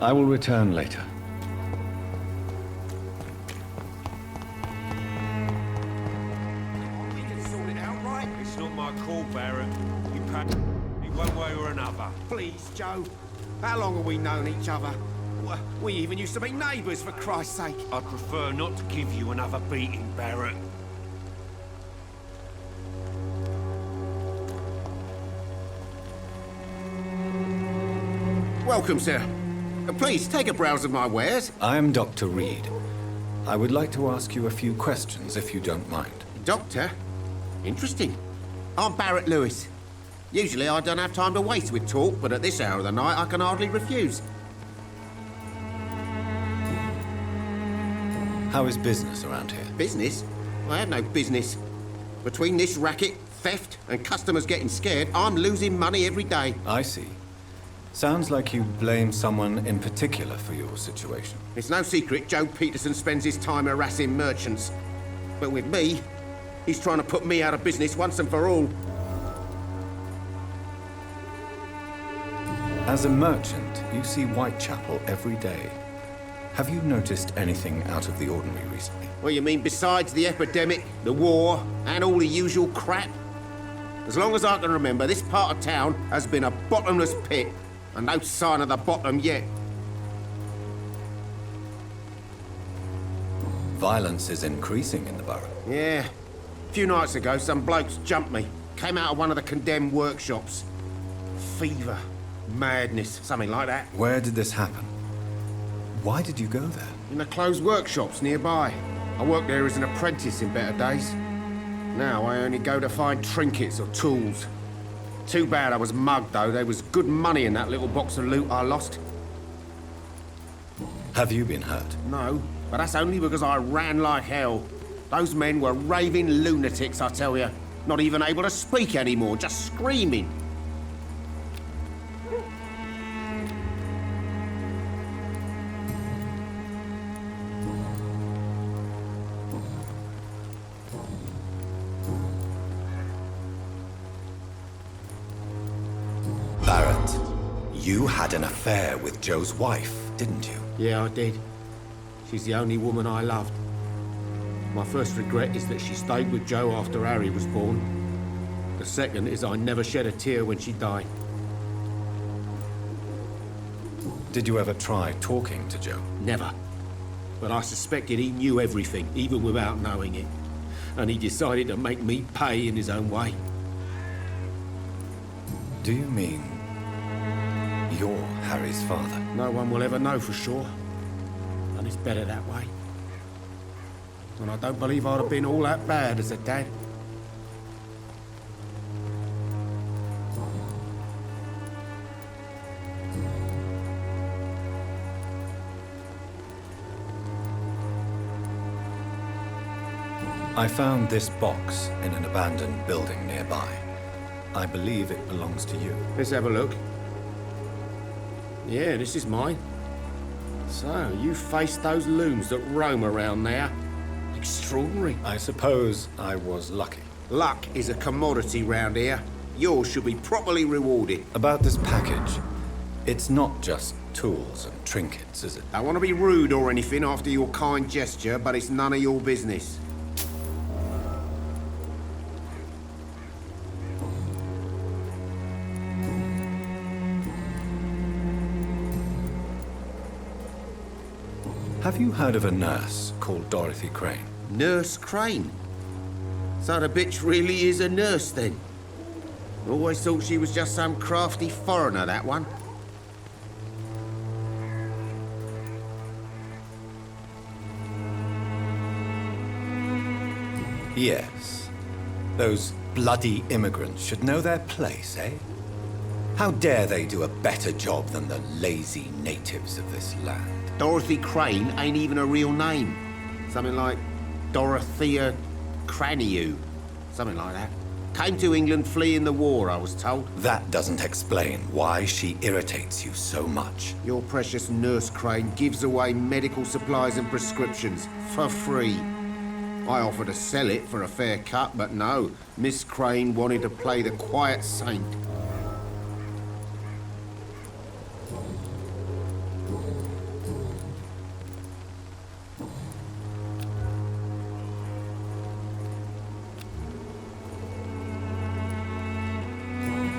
I will return later. We can sort it out, right? It's not my call, Barrett. You pay me one way or another. Please, Joe. How long have we known each other? We even used to be neighbours, for Christ's sake. I'd prefer not to give you another beating, Barrett. Welcome, sir. Please, take a browse of my wares. I am Dr. Reed. I would like to ask you a few questions, if you don't mind. Doctor? Interesting. I'm Barrett Lewis. Usually I don't have time to waste with talk, but at this hour of the night I can hardly refuse. How is business around here? Business? I have no business. Between this racket, theft, and customers getting scared, I'm losing money every day. I see. Sounds like you blame someone in particular for your situation. It's no secret Joe Peterson spends his time harassing merchants. But with me, he's trying to put me out of business once and for all. As a merchant, you see Whitechapel every day. Have you noticed anything out of the ordinary recently? What you mean besides the epidemic, the war, and all the usual crap? As long as I can remember, this part of town has been a bottomless pit, and no sign of the bottom yet. Violence is increasing in the borough. Yeah. A few nights ago, some blokes jumped me. Came out of one of the condemned workshops. Fever, madness, something like that. Where did this happen? Why did you go there? In the closed workshops nearby. I worked there as an apprentice in better days. Now I only go to find trinkets or tools. Too bad I was mugged, though. There was good money in that little box of loot I lost. Have you been hurt? No, but that's only because I ran like hell. Those men were raving lunatics, I tell you. Not even able to speak anymore, just screaming. Barrett, you had an affair with Joe's wife, didn't you? Yeah, I did. She's the only woman I loved. My first regret is that she stayed with Joe after Harry was born. The second is I never shed a tear when she died. Did you ever try talking to Joe? Never. But I suspected he knew everything, even without knowing it. And he decided to make me pay in his own way. Do you mean you're Harry's father? No one will ever know for sure. And it's better that way. And I don't believe I'd have been all that bad as a dad. I found this box in an abandoned building nearby. I believe it belongs to you. Let's have a look. Yeah, this is mine. So, you faced those loons that roam around there. Extraordinary. I suppose I was lucky. Luck is a commodity round here. Yours should be properly rewarded. About this package, it's not just tools and trinkets, is it? I want to be rude or anything after your kind gesture, but it's none of your business. Have you heard of a nurse called Dorothy Crane? Nurse Crane? So the bitch really is a nurse, then? Always thought she was just some crafty foreigner, that one. Yes. Those bloody immigrants should know their place, eh? How dare they do a better job than the lazy natives of this land? Dorothy Crane ain't even a real name. Something like Dorothea Craniu. Something like that. Came to England fleeing the war, I was told. That doesn't explain why she irritates you so much. Your precious Nurse Crane gives away medical supplies and prescriptions for free. I offered to sell it for a fair cut, but no. Miss Crane wanted to play the quiet saint.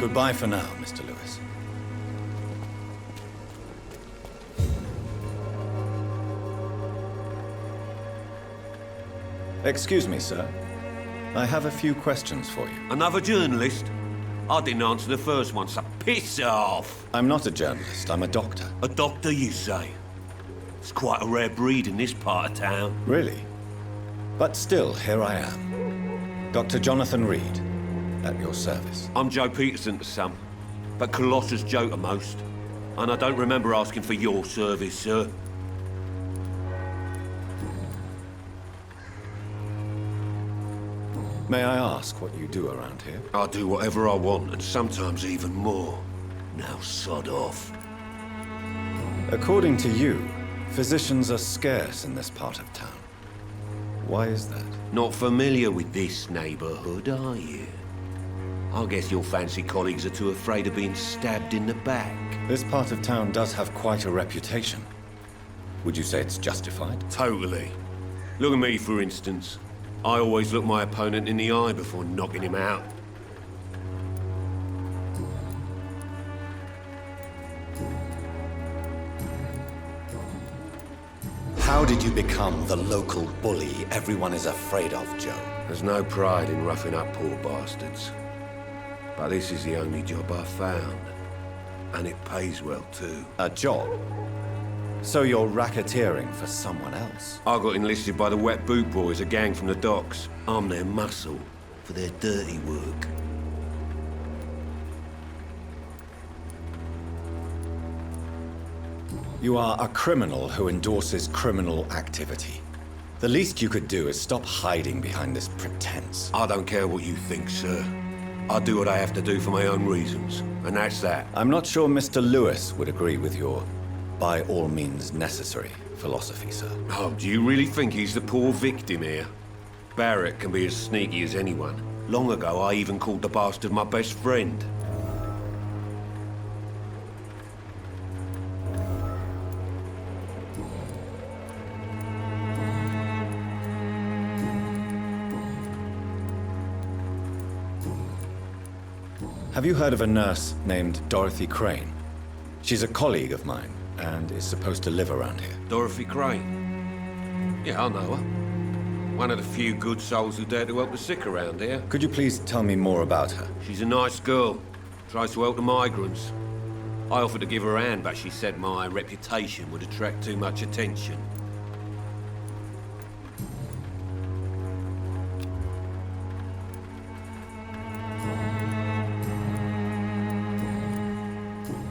Goodbye for now, Mr. Lewis. Excuse me, sir. I have a few questions for you. Another journalist? I didn't answer the first one, so piss off! I'm not a journalist, I'm a doctor. A doctor, you say? It's quite a rare breed in this part of town. Really? But still, here I am. Dr. Jonathan Reed, at your service. I'm Joe Peterson to some, but Colossus Joe to most. And I don't remember asking for your service, sir. May I ask what you do around here? I do whatever I want, and sometimes even more. Now sod off. According to you, physicians are scarce in this part of town. Why is that? Not familiar with this neighborhood, are you? I guess your fancy colleagues are too afraid of being stabbed in the back. This part of town does have quite a reputation. Would you say it's justified? Totally. Look at me, for instance. I always look my opponent in the eye before knocking him out. How did you become the local bully everyone is afraid of, Joe? There's no pride in roughing up poor bastards. But this is the only job I've found. And it pays well, too. A job? So you're racketeering for someone else? I got enlisted by the Wet Boot Boys, a gang from the docks. I'm their muscle for their dirty work. You are a criminal who endorses criminal activity. The least you could do is stop hiding behind this pretense. I don't care what you think, sir. I do what I have to do for my own reasons, and that's that. I'm not sure Mr. Lewis would agree with your by all means necessary philosophy, sir. Oh, do you really think he's the poor victim here? Barrett can be as sneaky as anyone. Long ago, I even called the bastard my best friend. Have you heard of a nurse named Dorothy Crane? She's a colleague of mine and is supposed to live around here. Dorothy Crane? Yeah, I know her. One of the few good souls who dare to help the sick around here. Could you please tell me more about her? She's a nice girl. Tries to help the migrants. I offered to give her a hand, but she said my reputation would attract too much attention.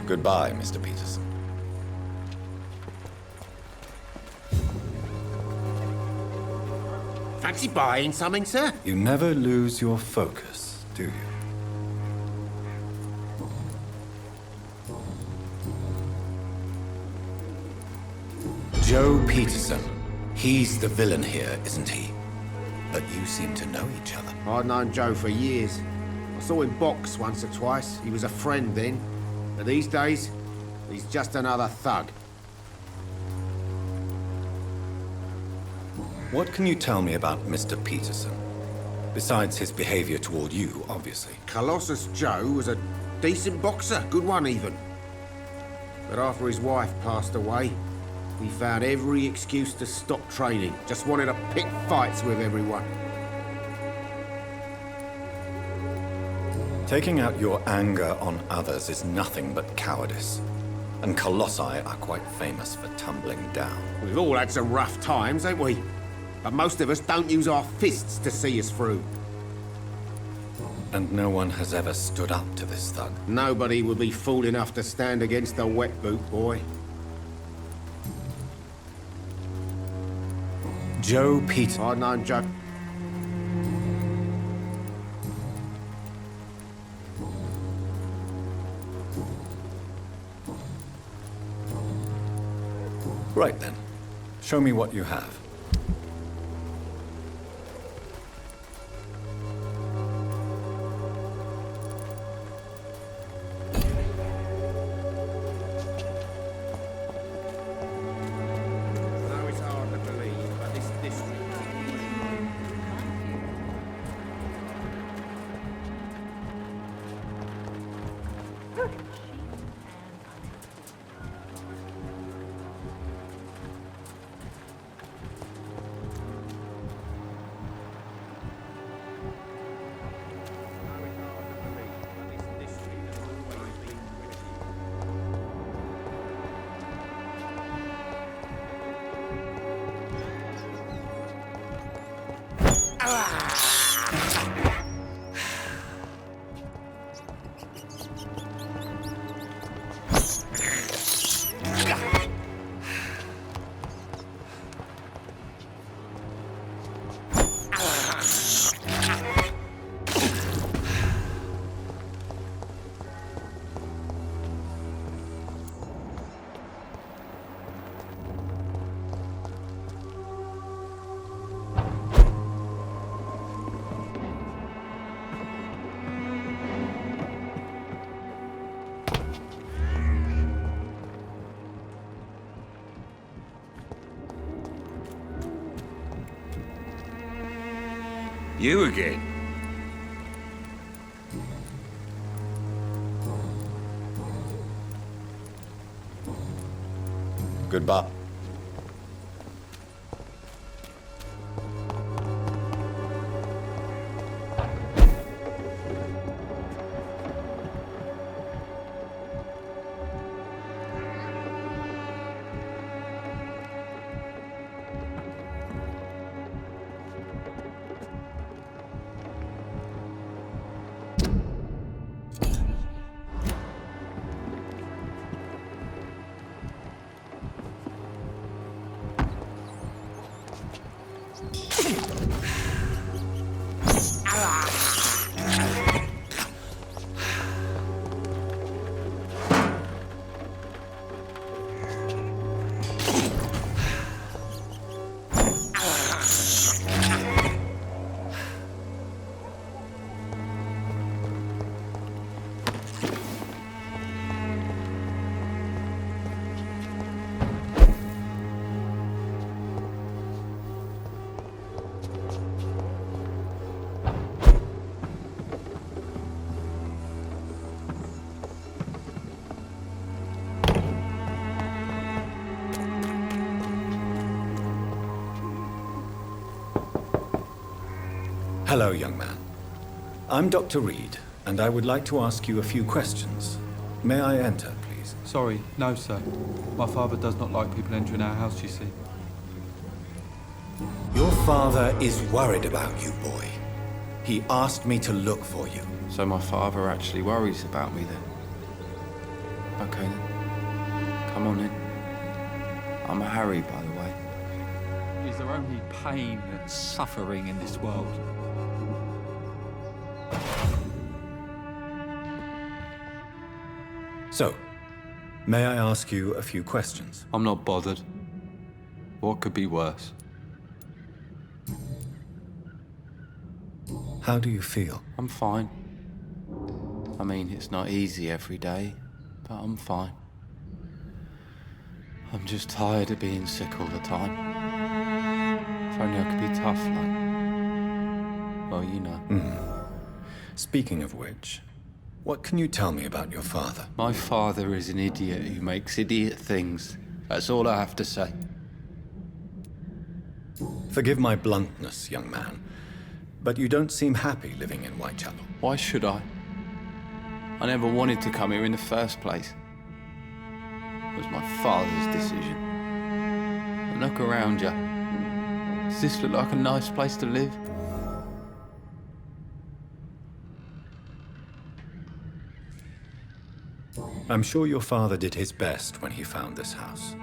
Goodbye, Mr. Peterson. Fancy buying something, sir? You never lose your focus, do you? Joe Peterson. He's the villain here, isn't he? But you seem to know each other. I'd known Joe for years. I saw him box once or twice. He was a friend then. But these days, he's just another thug. What can you tell me about Mr. Peterson? Besides his behavior toward you, obviously. Colossus Joe was a decent boxer, good one even. But after his wife passed away, he found every excuse to stop training. Just wanted to pick fights with everyone. Taking out your anger on others is nothing but cowardice. And Colossi are quite famous for tumbling down. We've all had some rough times, ain't we? But most of us don't use our fists to see us through. And no one has ever stood up to this thug. Nobody would be fool enough to stand against a wet boot boy. Joe Peterson. I'd known Joe. Right then. Show me what you have. Now it's hard to believe, but this district... You again? Goodbye. Hello, young man. I'm Dr. Reed, and I would like to ask you a few questions. May I enter, please? Sorry, no, sir. My father does not like people entering our house, you see. Your father is worried about you, boy. He asked me to look for you. So my father actually worries about me then? Okay then. Come on in. I'm Harry, by the way. Is there only pain and suffering in this world? So, may I ask you a few questions? I'm not bothered. What could be worse? How do you feel? I'm fine. I mean, it's not easy every day, but I'm fine. I'm just tired of being sick all the time. If only I could be tough, like... Well, you know. Speaking of which, what can you tell me about your father? My father is an idiot who makes idiot things. That's all I have to say. Forgive my bluntness, young man, but you don't seem happy living in Whitechapel. Why should I? I never wanted to come here in the first place. It was my father's decision. And look around you. Does this look like a nice place to live? I'm sure your father did his best when he found this house.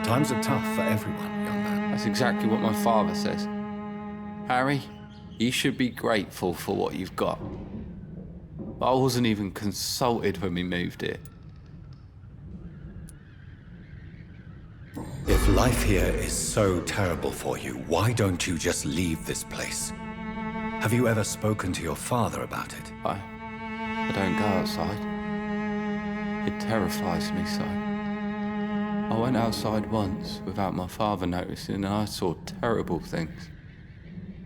Times are tough for everyone, young man. That's exactly what my father says. Harry, you should be grateful for what you've got. But I wasn't even consulted when we moved here. If life here is so terrible for you, why don't you just leave this place? Have you ever spoken to your father about it? I don't go outside. It terrifies me so. I went outside once without my father noticing and I saw terrible things.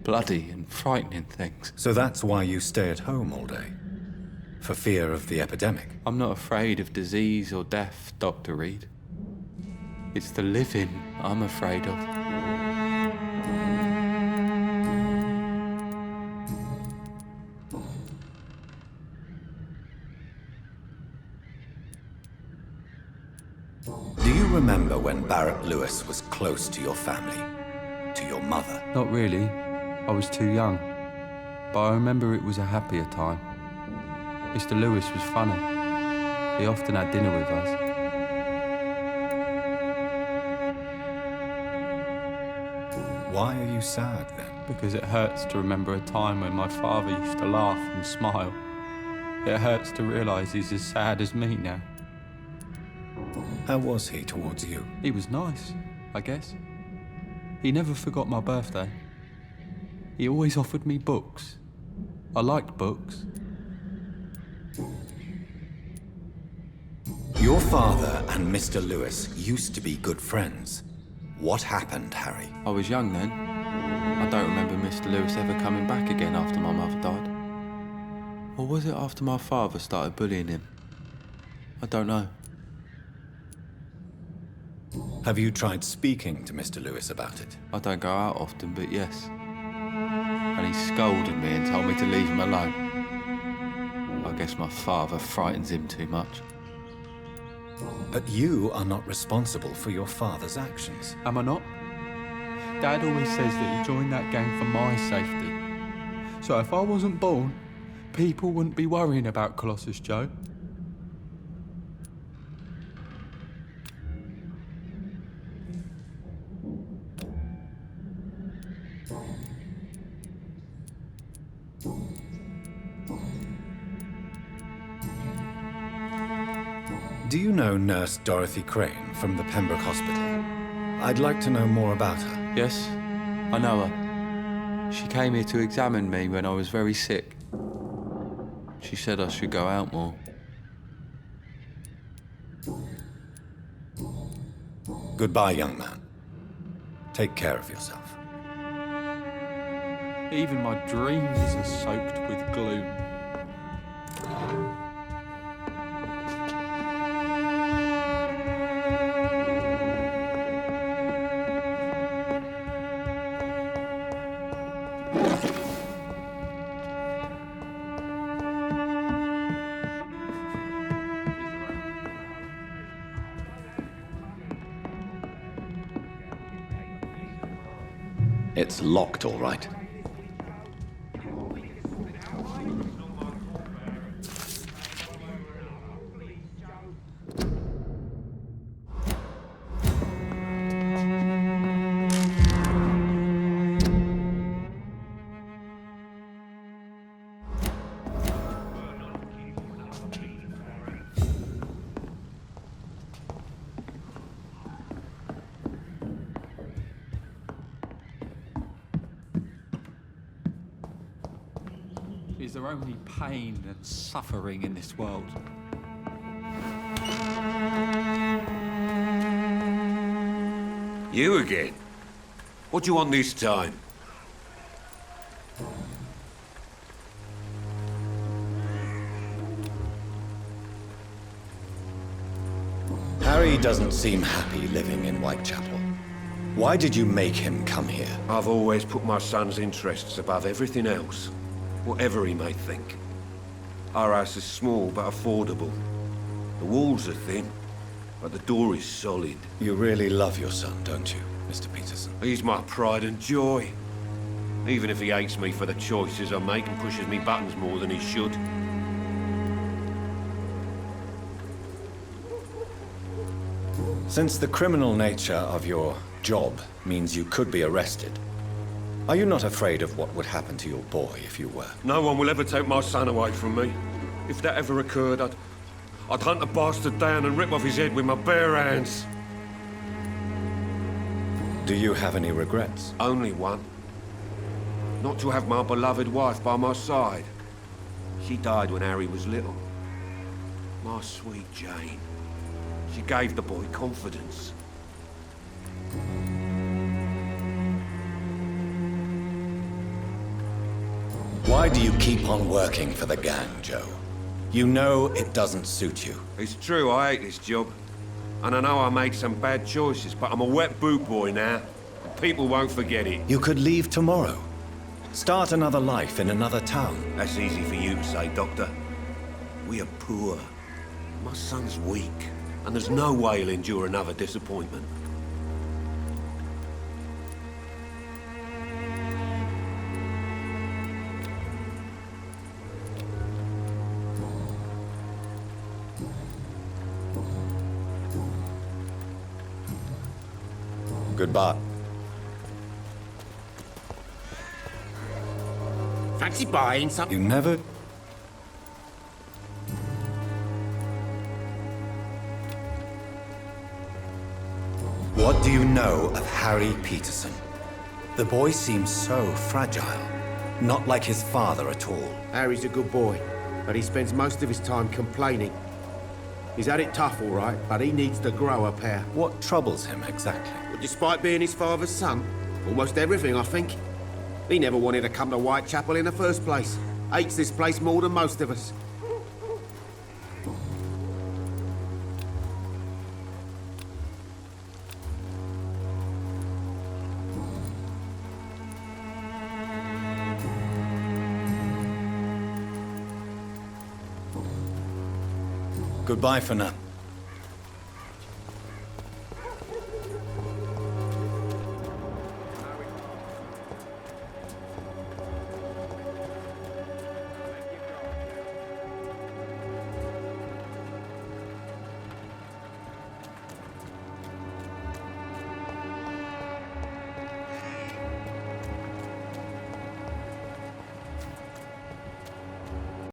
Bloody and frightening things. So that's why you stay at home all day? For fear of the epidemic? I'm not afraid of disease or death, Dr. Reed. It's the living I'm afraid of. Do you remember when Barrett Lewis was close to your family? To your mother? Not really. I was too young. But I remember it was a happier time. Mr. Lewis was funny. He often had dinner with us. Why are you sad then? Because it hurts to remember a time when my father used to laugh and smile. It hurts to realise he's as sad as me now. How was he towards you? He was nice, I guess. He never forgot my birthday. He always offered me books. I liked books. Your father and Mr. Lewis used to be good friends. What happened, Harry? I was young then. I don't remember Mr. Lewis ever coming back again after my mother died. Or was it after my father started bullying him? I don't know. Have you tried speaking to Mr. Lewis about it? I don't go out often, but yes. And he scolded me and told me to leave him alone. I guess my father frightens him too much. But you are not responsible for your father's actions. Am I not? Dad always says that he joined that gang for my safety. So if I wasn't born, people wouldn't be worrying about Colossus Joe. Do you know Nurse Dorothy Crane from the Pembroke Hospital? I'd like to know more about her. Yes, I know her. She came here to examine me when I was very sick. She said I should go out more. Goodbye, young man. Take care of yourself. Even my dreams are soaked with gloom. It's locked, all right. Is there only pain and suffering in this world? You again? What do you want this time? Harry doesn't seem happy living in Whitechapel. Why did you make him come here? I've always put my son's interests above everything else, whatever he may think. Our house is small but affordable. The walls are thin, but the door is solid. You really love your son, don't you, Mr. Peterson? He's my pride and joy. Even if he hates me for the choices I make and pushes me buttons more than he should. Since the criminal nature of your job means you could be arrested, are you not afraid of what would happen to your boy if you were? No one will ever take my son away from me. If that ever occurred, I'd hunt the bastard down and rip off his head with my bare hands. Do you have any regrets? Only one. Not to have my beloved wife by my side. She died when Harry was little. My sweet Jane. She gave the boy confidence. Why do you keep on working for the gang, Joe? You know it doesn't suit you. It's true, I hate this job. And I know I made some bad choices, but I'm a wet boot boy now. And people won't forget it. You could leave tomorrow. Start another life in another town. That's easy for you to say, Doctor. We are poor. My son's weak, and there's no way he'll endure another disappointment. Goodbye. Fancy buying some? You never... What do you know of Harry Peterson? The boy seems so fragile. Not like his father at all. Harry's a good boy, but he spends most of his time complaining. He's had it tough, all right, but he needs to grow a pair. What troubles him exactly? But despite being his father's son, almost everything, I think. He never wanted to come to Whitechapel in the first place. Hates this place more than most of us. Goodbye for now.